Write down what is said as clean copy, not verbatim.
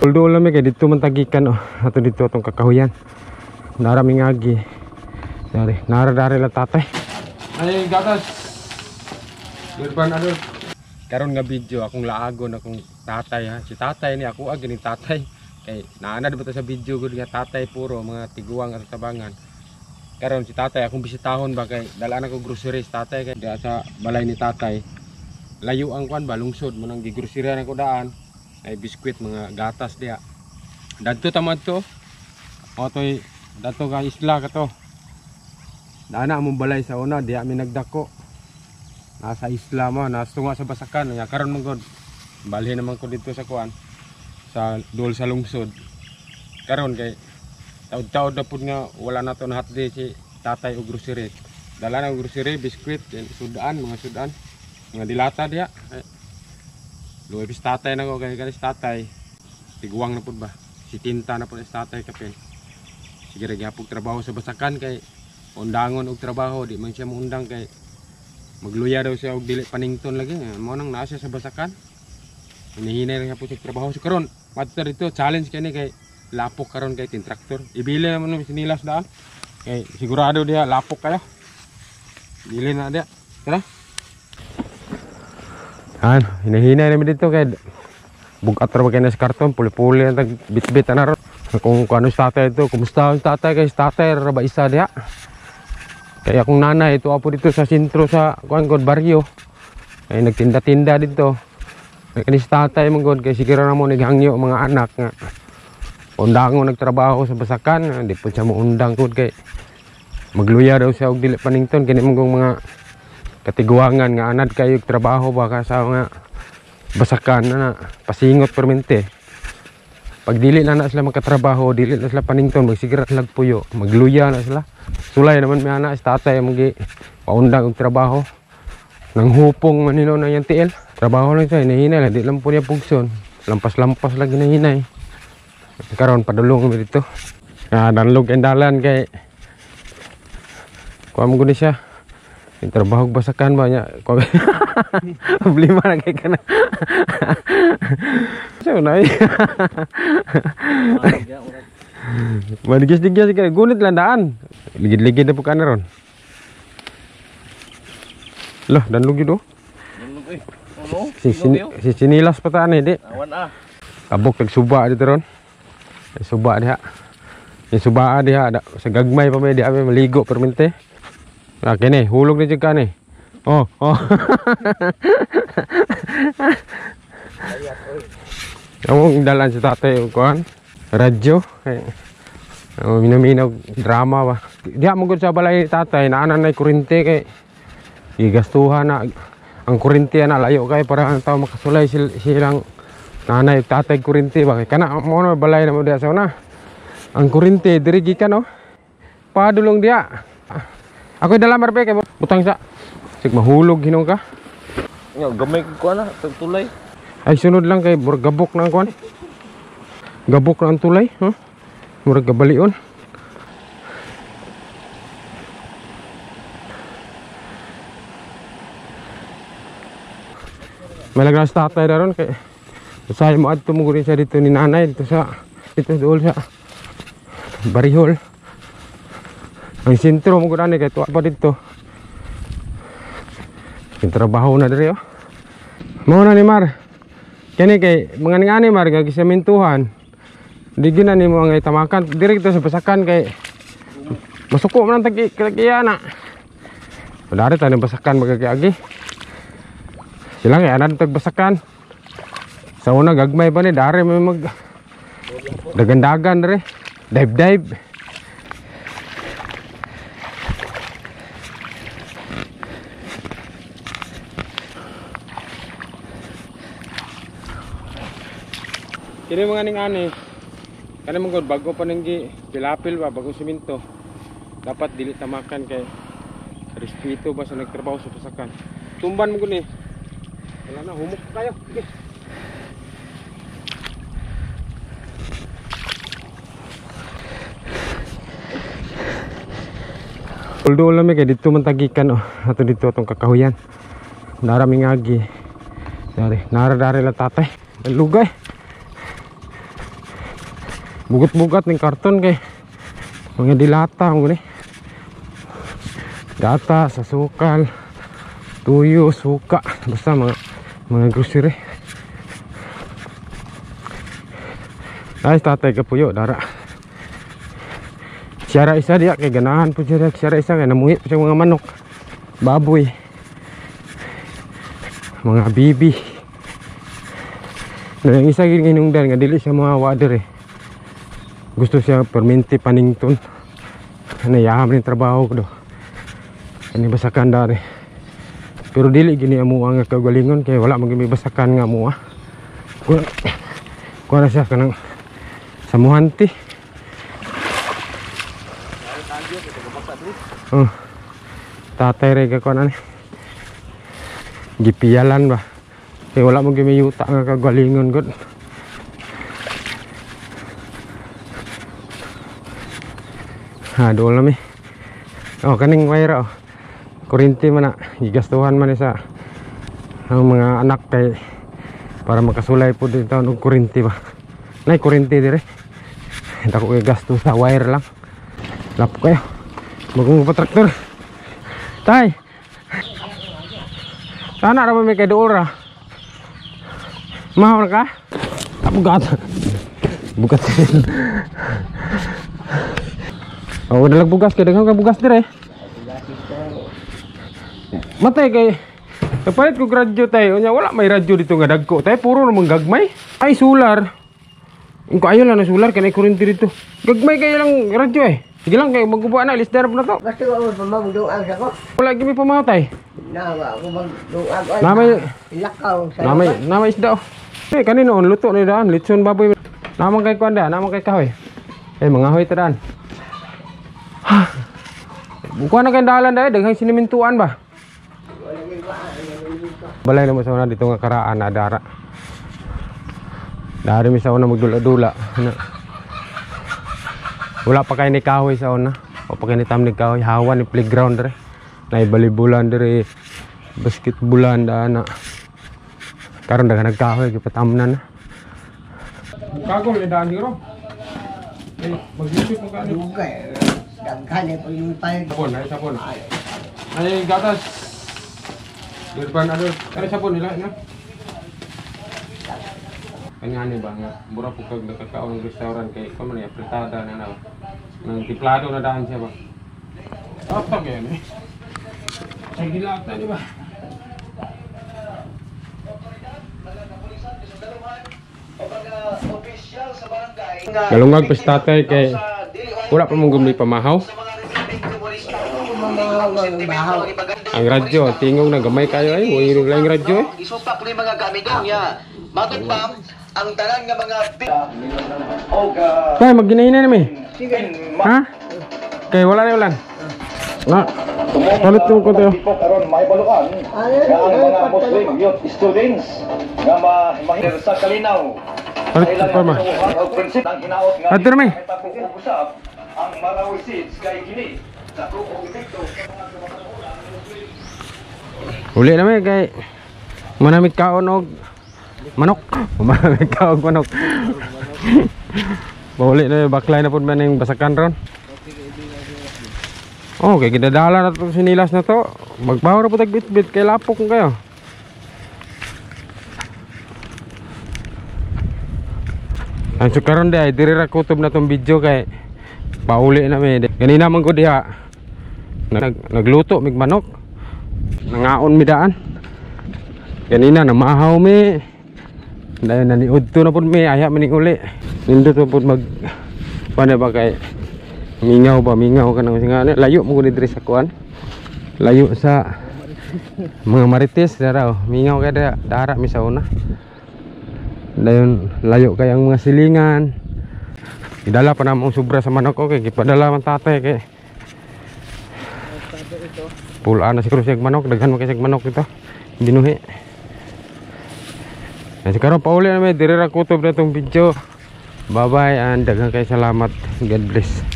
Uldo lang kay dito man tagikan oh. Ato dito atong kakahuyan. Narami ngagi. Dari nara-dari lang tatay. Ay gatas. Birban ano? Karon nga video akong laagon akong tatay ha. Si tatay ni ako gini tatay. Kay naanad ba ta sa video gud nga tatay puro mga tiguang at tabangan. Karon si tatay akong bisitahon ba kay dalaan ako groceries tatay kay diya sa balay ni tatay. Layo ang kwan ba lungsod mo nang gigroceryan ako daan. Ay biskwit mga gatas diya. Dadto tamad to. O toy dato ka isla ka to. Daana among balay sa una diya mi nagdako. Nasa isla mo, nasa tunga sa Basakan. Nga karon man god. Balhin naman ko dito sa kuan. Sa dol sa lungsod. Karon kay taud-taud na pud nga wala na to nahatdi si tatay og grocery. Dala na og grocery, biskwit, sudan, mga sudan. Mga dilata diya. Luway bis tatay na ko kay kanis tatay. Tiguang na pud ba. Si tinta na pud is tatay kapin. Sige ra gyapon trabaho sa Basakan kay undangon og trabaho di man siya muundang kay magluya daw siya og dili panington lagi mo nang naa siya sa Basakan. Hinihinay ra po sa trabaho so karon madto dito challenge kani kay lapok karon kay traktor. Ibili naman ng sinilas daan. Kay sigurado dia lapok kayo. Bili na dia. Tara. Hinahinay namin dito kay bugat ra kay sa karton puli-puli ang bit-bit na ron. Kung ano sa tatay ito, kumusta ang tatay kay tatay ra ba isa dia. Kaya akong nanay ito apo dito sa sentro sa kuan god baryo. Ay nagtinda-tinda dito. Kanis tatay man god kay siguro na mo naghangyo mga anak nga. Undang mo nagtrabaho sa Basakan, di po siya mo undang god kay magluya daw siya og dili panington kini mong mga katiguangan nga anad kayo trabaho baka sa mga Basakan na pasingot permente. Pag dili na sila magkatrabaho, dili na sila panington, magsigarat lag puyo, magluya na sila. Sulay naman may anak, tatay magi paundang og trabaho. Nang hupong manino na yung tiil. Trabaho lang siya, hinahinay lang, di lang po niya pugson. Lampas-lampas lang hinahinay. Karon padulong kami dito. Danlog ang dalan kay kuha mo guni siya. Yung trabaho Basakan ba niya? Problema na kay ka na. So na Madigis-digis ka, gunit lang daan. Ligid-ligid na po ka na ron. Loh, danlog yun o. Si sinilas pa taan eh, di. Kabok nagsuba dito ron. Suba diha. Yung suba diha, sa gagmay pa may di kami maligo permente. Kini, hulog na dyan ka ni. Oh. Ang dalan si tatay kuan radyo kay minaminaw drama ba diha mo gud sa balay tatay naanan nay kuryente kay gigastuhan na ang kuryente na layo kay para ang tao makasulay silang nanay tatay kuryente ba kay kana mo na balay na mo diha sa una ang kuryente diri gikan no padulong diha ako dala marbe kay butang sa sig mahulog hinong ka gamay ko na tulay. Ay sunod lang kay murag gabok na ang kuan. Gabok na ang tulay, huh? Murag gabalion. Malagras tatay daron kay usahay mo adto mo guri siya dito ni nanay dito dool sa Barihol. Ang sentro mo gud ani kay tuwa pa dito. Yung trabaho na diri oh. Mao na ni Mar. Kani kay mga ngani Mar gagisamintuhan. Di gina nimo ang tamakan direkto sa Basakan kay masuko man tagi-tagiyana. Padari ta ni Basakan magagiagi. Sila kay anad tag Basakan. Sa una gagmay pa ni dari may mag dagan-dagan diri. Dive. Kini mga ning-ani. Kani mong god bago pa nang pilapil ba bagong semento. Dapat dili tamakan kay respeto ba sa nagtrabaho sa Basakan. Tumban mo guni. Wala na humok kayo. Okay. Uldo lang kay dito man tagikan oh. Ato dito atong kakahuyan. Naraming agi. Dari, nara-dari lang tatay. Lugay. bugat-bugat ning karton kay mga dilata mo ni. Data sa sukal, tuyo, suka, basta mga grocery. Ay tatay ka puyo dara. Siyara isa dia kay ganahan po siya, siyara isa kay namuhi po siya mga manok, baboy, mga bibi. Na yung isa ginungdan nga dili siya mga water eh. Gusto siya perminti panington. Nayaham rin trabaho ko do. Ani basakan dari. Pero dili gini amo nga kagalingon kay wala man gimi basakan nga amo. Kuha na siya kanang samuhanti. Tatay rin ka kuha na ni. Gipiyalan ba. Kaya wala mo gimayuta nga kagalingon god. Doon lang eh. Kaning wire kurinti man na. Gigastuhan man sa ang mga anak kay para makasulay po dito ng kurinti ba. Nay kurinti dire. Hindi ko gasto sa wire lang. Lap kayo. Magong pa traktor. Tay. Sana naman may kay doon ra. Mahal ka? Bugat. Bugat. Oh, udah bugas kay daghang ka bugas dire. Matay kay kapalit ko radyo tayo. Nya wala may radyo dito nga dagko. Tay puro namang gagmay. Ay solar. Ingko ayo lang na solar kay kuryente dito. Gagmay kay lang radyo eh. Sige lang kay magbubuan na alis darab na to. Basta ako pamamduan sa ko. Wala gimi pamatay. Nawa ako magduan. Namay Lakaw sa. namay isda. Eh kanino on luto ni daan litson baboy. Namang kay kuanda, namang kay kahoy. Mga hoy tadaan. Bukuan na kay dalan dai daghang sinimintuan ba. Balay na mo sa una dito nga karaan na dara. Dari mi sa una magdula-dula. Wala pa kay ni kahoy sa una. O pa kay ni tam ni kahoy hawan ni playground dire. Nay balibulan dire. Basketbulan dana. Karon daghang nagkahoy gipatamnan na. Kagol ni daan hiro. Mag-isip mo ka ano? Daghan ay paglumpay. Sabon. Ay gatas. Irban ano? Ano sabon nila na? Kanya ni ba nga mura po kag nakakaon ng restaurant kay ko man ya fritada na na. Nang tiplado na daan siya ba. Apa yan eh? Ay gilata di ba? Galungag pastatay kay wala pa mong gumli pamahaw. Ang radyo, tingog na gamay kayo ay, wala lang radyo eh. Isupak ni mga gamigong niya. Matod pa ang tanan nga mga Kaya magginahin na namin. Ha? Kaya wala na ulan. Na, palit yung ko tayo. Karon may baluan nga ang mga Muslim youth students nga mahir sa kalinaw. Palit yung forma. Ang prinsip ang hinaot nga Ato namin. pag-uusap ang Marawi seeds kay kini sa grupo dito. Uli namin kay manamig kaon og manok. Manamig kaon og manok. Pauli na baklay na po man yung basakan ron. Oh, kay gidadala na to sinilas na to. Magbaho na po tag bit-bit kay lapok kayo. Ang sukaron di ay diri ra kutob na tong video kay pauli na mi. Ganina man ko diha. Nagluto mig manok. Nangaon mi daan. Ganina namahaw mi. Dahil naniud to na po mi aya maning uli. Nindot po mag paano ba kay mingaw ka nang singa layo mo gud diri sa kuan. Layo sa mga marites dara mingaw kay dara mi sa una. Dayon layo kay ang mga silingan. Idala pa namong sobra sa manok okay gipadala man tatay kay pulaan na siguro siya manok daghan mo kay siya manok ito binuhi. Kasi karon pauli na may diri ra kutob na tong video. Bye bye and daghang kay salamat. God bless.